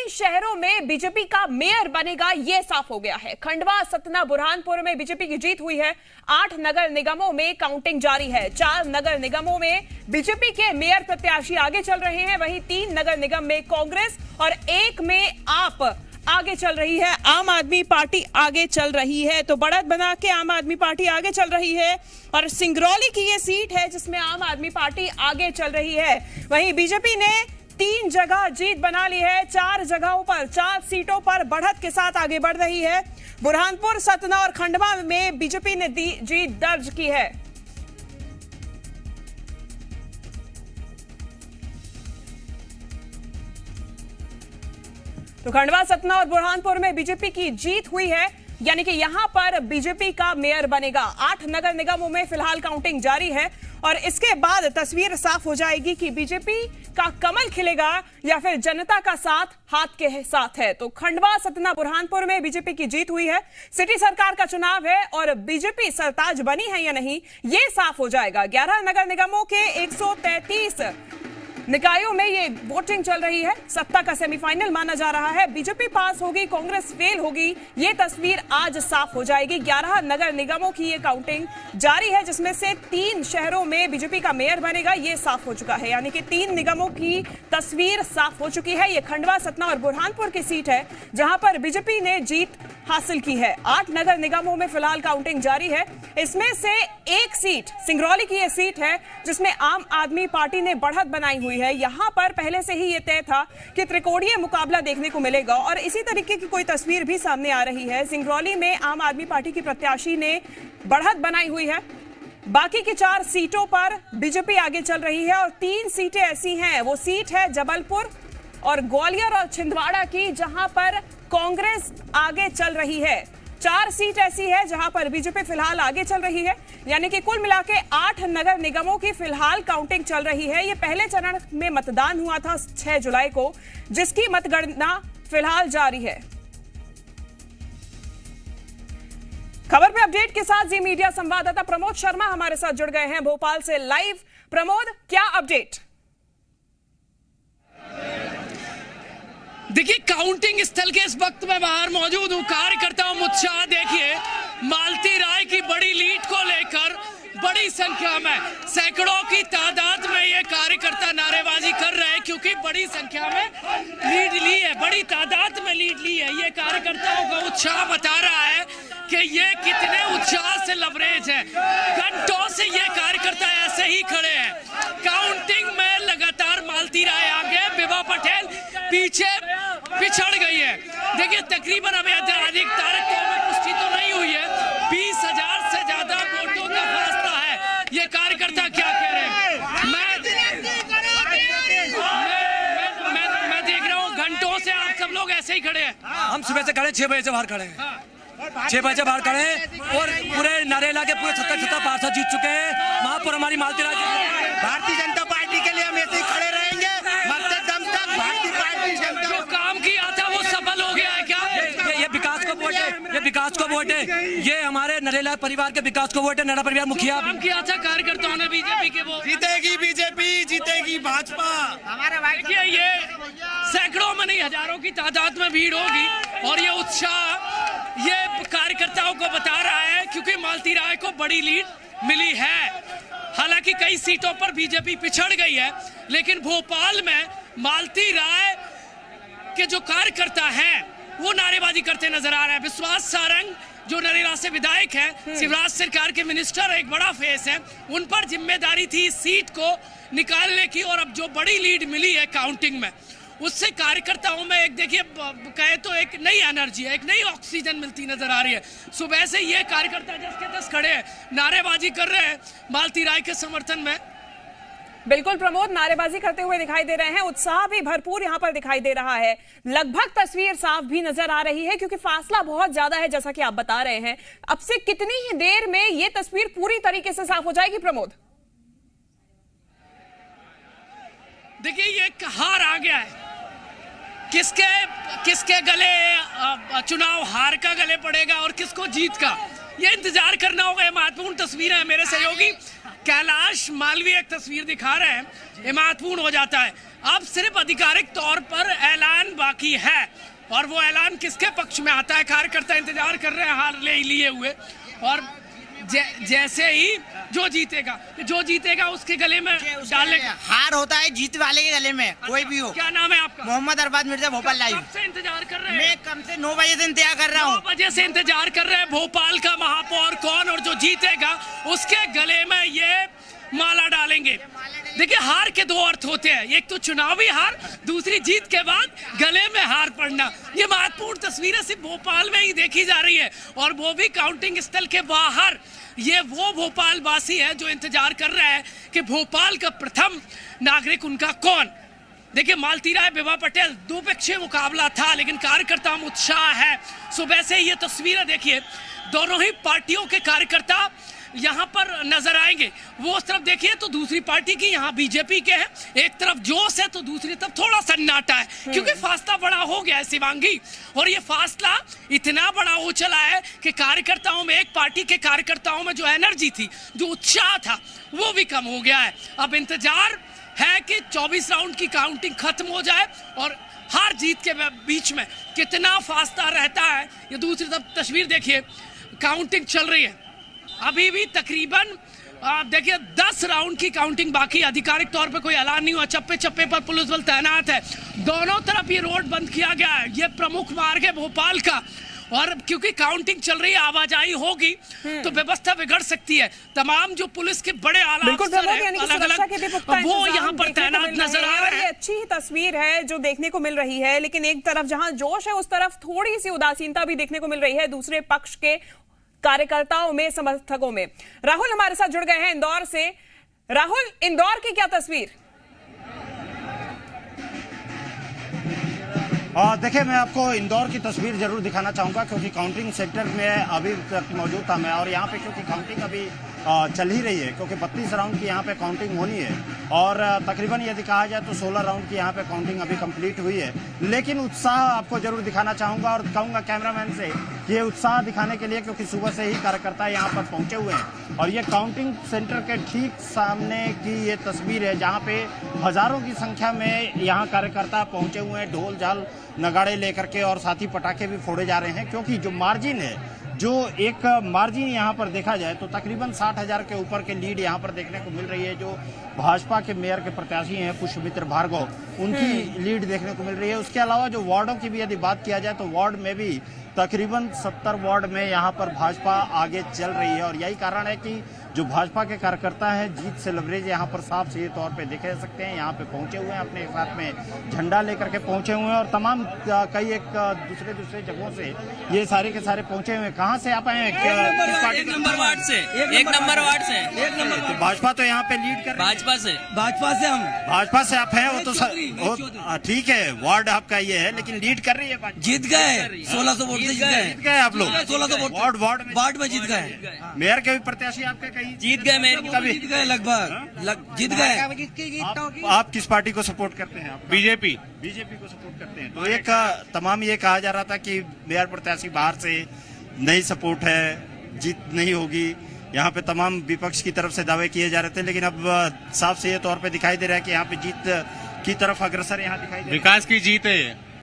तीन शहरों में बीजेपी का मेयर बनेगा ये साफ हो गया है। खंडवा, सतना, बुरहानपुर में बीजेपी की जीत हुई है। 8 नगर निगमों में काउंटिंग जारी है। 4 नगर निगमों में बीजेपी के मेयर प्रत्याशी आगे चल रहे हैं, वहीं 3 नगर निगम में कांग्रेस और 1 में आप आगे चल रही है। आम आदमी पार्टी आगे चल रही है, तो बढ़त बना के आम आदमी पार्टी आगे चल रही है और सिंगरौली की ये सीट है जिसमें आम आदमी पार्टी आगे चल रही है। वहीं बीजेपी ने 3 जगह जीत बना ली है। 4 जगहों पर 4 सीटों पर बढ़त के साथ आगे बढ़ रही है। बुरहानपुर, सतना और खंडवा में बीजेपी ने जीत दर्ज की है। तो खंडवा, सतना और बुरहानपुर में बीजेपी की जीत हुई है, यानी कि यहां पर बीजेपी का मेयर बनेगा। 8 नगर निगमों में फिलहाल काउंटिंग जारी है और इसके बाद तस्वीर साफ हो जाएगी कि बीजेपी का कमल खिलेगा या फिर जनता का साथ हाथ के साथ है। तो खंडवा, सतना, बुरहानपुर में बीजेपी की जीत हुई है। सिटी सरकार का चुनाव है और बीजेपी सरताज बनी है या नहीं, ये साफ हो जाएगा। 11 नगर निगमों के 133 निकायों में ये वोटिंग चल रही है। सत्ता का सेमीफाइनल माना जा रहा है। बीजेपी पास होगी, कांग्रेस फेल होगी, ये तस्वीर आज साफ हो जाएगी। 11 नगर निगमों की ये काउंटिंग जारी है जिसमें से 3 शहरों में बीजेपी का मेयर बनेगा, ये साफ हो चुका है, यानी कि 3 निगमों की तस्वीर साफ हो चुकी है। ये खंडवा, सतना और बुरहानपुर की सीट है जहां पर बीजेपी ने जीत हासिल की है। 8 नगर निगमों में फिलहाल काउंटिंग जारी है। इसमें से एक सीट सिंगरौली की ये सीट है जिसमें आम आदमी पार्टी ने बढ़त बनाई हुई है। यहां पर पहले से ही ये तय था कि त्रिकोणीय मुकाबला देखने को मिलेगा और इसी तरीके की कोई तस्वीर भी सामने आ रही है। सिंगरौली में आम आदमी पार्टी की प्रत्याशी ने बढ़त बनाई हुई है। बाकी की 4 सीटों पर बीजेपी आगे चल रही है और 3 सीटें ऐसी हैं, वो सीट है जबलपुर और ग्वालियर और छिंदवाड़ा की, जहां पर कांग्रेस आगे चल रही है। 4 सीट ऐसी है जहां पर बीजेपी फिलहाल आगे चल रही है, यानी कि कुल मिला के 8 नगर निगमों की फिलहाल काउंटिंग चल रही है। ये पहले चरण में मतदान हुआ था 6 जुलाई को, जिसकी मतगणना फिलहाल जारी है। खबर पे अपडेट के साथ जी मीडिया संवाददाता प्रमोद शर्मा हमारे साथ जुड़ गए हैं भोपाल से लाइव। प्रमोद, क्या अपडेट? देखिए, काउंटिंग स्थल के इस वक्त मैं बाहर मौजूद हूँ। कार्यकर्ताओं में उत्साह देखिए। मालती राय की बड़ी लीड को लेकर बड़ी संख्या में, सैकड़ों की तादाद में ये कार्यकर्ता नारेबाजी कर रहे हैं क्योंकि बड़ी संख्या में लीड ली है, बड़ी तादाद में लीड ली है। ये कार्यकर्ताओं का उत्साह बता रहा है कि ये कितने उत्साह से लवरेज है। घंटों से ये कार्यकर्ता ऐसे ही खड़े हैं। काउंटिंग में लगातार मालती राय आगे, विभा पटेल पीछे पिछड़ गई है। देखिए, तकरीबन अभी आधिकारिक तारीखों में पुष्टि तो नहीं हुई है, 20,000 से ज्यादा वोटों का फासला है। ये कार्यकर्ता क्या कह रहे हैं, मैं देख रहा हूँ घंटों से आप सब लोग ऐसे ही खड़े हैं। हम सुबह से खड़े, 6 बजे से बाहर खड़े हैं। 6 बजे बाहर खड़े हैं और पूरे नरेला के पूरे 70 पार्षद जीत चुके हैं। वहां पर हमारी मालती राय, भारतीय जनता पार्टी के लिए हम ऐसे ही खड़े रहेंगे मरते दम तक। भारतीय पार्टी जनता जो काम किया था वो सफल हो गया है क्या? ये विकास को वोट है, ये विकास को वोट है, ये हमारे नरेला परिवार के विकास को वोट है। नरेला परिवार मुखिया काम किया था कार्यकर्ताओं ने बीजेपी के, वो जीतेगी बीजेपी, जीतेगी भाजपा। हमारे भाई देखिए, ये सैकड़ों में नहीं हजारों की तादाद में भीड़ होगी और ये उत्साह ये कार्यकर्ताओं को बता रहा है क्योंकि मालती राय को बड़ी लीड मिली है। हालांकि कई सीटों पर बीजेपी पिछड़ गई है, लेकिन भोपाल में मालती राय के जो कार्यकर्ता हैं वो नारेबाजी करते नजर आ रहे हैं। विश्वास सारंग जो नरेला से विधायक है, शिवराज सरकार के मिनिस्टर, एक बड़ा फेस है, उन पर जिम्मेदारी थी इस सीट को निकालने की और अब जो बड़ी लीड मिली है काउंटिंग में, उससे कार्यकर्ताओं में एक, देखिए कहे तो एक नई एनर्जी है, एक नई ऑक्सीजन मिलती नजर आ रही है। सुबह से ये कार्यकर्ता 10 के 10 खड़े हैं, नारेबाजी कर रहे हैं मालती राय के समर्थन में। बिल्कुल प्रमोद, नारेबाजी करते हुए दिखाई दे रहे हैं। उत्साह भी भरपूर यहां पर दिखाई दे रहा है। लगभग तस्वीर साफ भी नजर आ रही है क्योंकि फासला बहुत ज्यादा है, जैसा कि आप बता रहे हैं। अब से कितनी ही देर में ये तस्वीर पूरी तरीके से साफ हो जाएगी प्रमोद? देखिए, ये हार आ गया है। किसके गले चुनाव हार का गले पड़ेगा और किसको जीत का, ये इंतजार करना होगा। ये महत्वपूर्ण तस्वीर है। मेरे सहयोगी कैलाश मालवीय एक तस्वीर दिखा रहे हैं, ये महत्वपूर्ण हो जाता है। अब सिर्फ आधिकारिक तौर पर ऐलान बाकी है, और वो ऐलान किसके पक्ष में आता है कार्यकर्ता इंतजार कर रहे हैं हार ले लिए हुए। और जैसे ही जो जीतेगा उसके गले में डाले। हार होता है जीत वाले के गले में, कोई भी हो। क्या नाम है आपका? मोहम्मद अरबाज मिर्जा, भोपाल लाइव। कब से इंतजार कर रहे हैं? मैं कम से 9 बजे से इंतजार कर रहा हूँ। 9 बजे से इंतजार कर रहे हैं। भोपाल का महापौर कौन, और जो जीतेगा उसके गले में ये माला डालेंगे। देखिए, हार के 2 अर्थ होते हैं, एक तो चुनावी हार, दूसरी जीत के बाद गले में हार पड़ना। ये महत्वपूर्ण तस्वीरें सिर्फ भोपाल में ही देखी जा रही है, और वो भी काउंटिंग स्थल के बाहर। ये वो भोपाल वासी है जो इंतजार कर रहे हैं कि भोपाल का प्रथम नागरिक उनका कौन। देखिए, मालती राय, विभा पटेल, द्विपक्षीय मुकाबला था, लेकिन कार्यकर्ताओं में उत्साह है। सुबह से ये तस्वीरें देखिए, दोनों ही पार्टियों के कार्यकर्ता यहाँ पर नजर आएंगे। वो उस तरफ देखिए तो दूसरी पार्टी की, यहाँ बीजेपी के हैं। एक तरफ जोश है तो दूसरी तरफ थोड़ा सन्नाटा है, क्योंकि फासला बड़ा हो गया है शिवांगी। और ये फासला इतना बड़ा हो चला है कि कार्यकर्ताओं में, एक पार्टी के कार्यकर्ताओं में जो एनर्जी थी, जो उत्साह था, वो भी कम हो गया है। अब इंतजार है कि 24 राउंड की काउंटिंग खत्म हो जाए और हार जीत के बीच में कितना फासला रहता है। ये दूसरी तरफ तस्वीर देखिए, काउंटिंग चल रही है अभी भी। तकरीबन देखिए 10 राउंड की काउंटिंग बाकी। आधिकारिक तौर पे कोई ऐलान नहीं हुआ। चप्पे चप्पे पर पुलिस बल तैनात है। दोनों तरफ ये रोड बंद किया गया है। ये प्रमुख मार्ग है भोपाल का, और क्योंकि काउंटिंग चल रही है, आवाजाही होगी तो व्यवस्था बिगड़ सकती है। तमाम जो पुलिस के बड़े आला अफसर हैं, अलग-अलग, वो यहाँ पर तैनात नजर आ रहे हैं। ये अच्छी ही तस्वीर है जो देखने को मिल रही है, लेकिन एक तरफ जहां जोश है उस तरफ थोड़ी सी उदासीनता भी देखने को मिल रही है दूसरे पक्ष के कार्यकर्ताओं में, समर्थकों में। राहुल हमारे साथ जुड़ गए हैं इंदौर से। राहुल, इंदौर की क्या तस्वीर? देखिए, मैं आपको इंदौर की तस्वीर जरूर दिखाना चाहूँगा, क्योंकि काउंटिंग सेंटर में अभी तक मौजूद था मैं, और यहाँ पे क्योंकि काउंटिंग अभी चल ही रही है, क्योंकि 32 राउंड की यहाँ पे काउंटिंग होनी है, और तकरीबन यदि कहा जाए तो 16 राउंड की यहाँ पे काउंटिंग अभी कंप्लीट हुई है। लेकिन उत्साह आपको जरूर दिखाना चाहूँगा, और कहूँगा कैमरामैन से कि ये उत्साह दिखाने के लिए, क्योंकि सुबह से ही कार्यकर्ता यहाँ पर पहुँचे हुए हैं। और ये काउंटिंग सेंटर के ठीक सामने की ये तस्वीर है, जहाँ पे हज़ारों की संख्या में यहाँ कार्यकर्ता पहुँचे हुए हैं, ढोल झाल नगाड़े लेकर के, और साथ ही पटाखे भी फोड़े जा रहे हैं। क्योंकि जो मार्जिन है, जो एक मार्जिन यहाँ पर देखा जाए तो तकरीबन 60,000 के ऊपर के लीड यहाँ पर देखने को मिल रही है। जो भाजपा के मेयर के प्रत्याशी हैं पुष्पमित्र भार्गव, उनकी लीड देखने को मिल रही है। उसके अलावा जो वार्डों की भी यदि बात किया जाए तो वार्ड में भी तकरीबन 70 वार्ड में यहाँ पर भाजपा आगे चल रही है। और यही कारण है कि जो भाजपा के कार्यकर्ता हैं, जीत से लवरेज यहाँ पर साफ सीधे तौर पे देखे जा सकते हैं। यहाँ पे पहुँचे हुए हैं, अपने साथ में झंडा लेकर के पहुँचे हुए हैं, और तमाम कई एक दूसरे जगहों से ये सारे के सारे पहुँचे हुए हैं। कहाँ से आप आए हैं? किस पार्टी? 1 नंबर वार्ड से। 1 नंबर वार्ड से। 1 नंबर। तो भाजपा तो यहाँ पे लीड कर रही है। भाजपा से हम भाजपा से आप हैं, वो तो ठीक है, वार्ड आपका ये है, लेकिन लीड कर रही है। जीत गए 1600 वोट से जीत गए आप लोग 1600 वोट वार्ड में जीत गए। मेयर के भी प्रत्याशी आपके कहीं जीत गए, मेयर जीत गए, लगभग जीत गए। आप किस पार्टी को सपोर्ट करते हैं? बीजेपी को सपोर्ट करते हैं। तो एक तमाम ये कहा जा रहा था कि मेयर प्रत्याशी बाहर से नहीं सपोर्ट है, जीत नहीं होगी। यहाँ पे तमाम विपक्ष की तरफ से दावे किए जा रहे थे, लेकिन अब साफ से ये तौर पे दिखाई दे रहा है कि यहाँ पे जीत की तरफ अग्रसर यहाँ दिखाई दे रहा है। विकास की जीत है।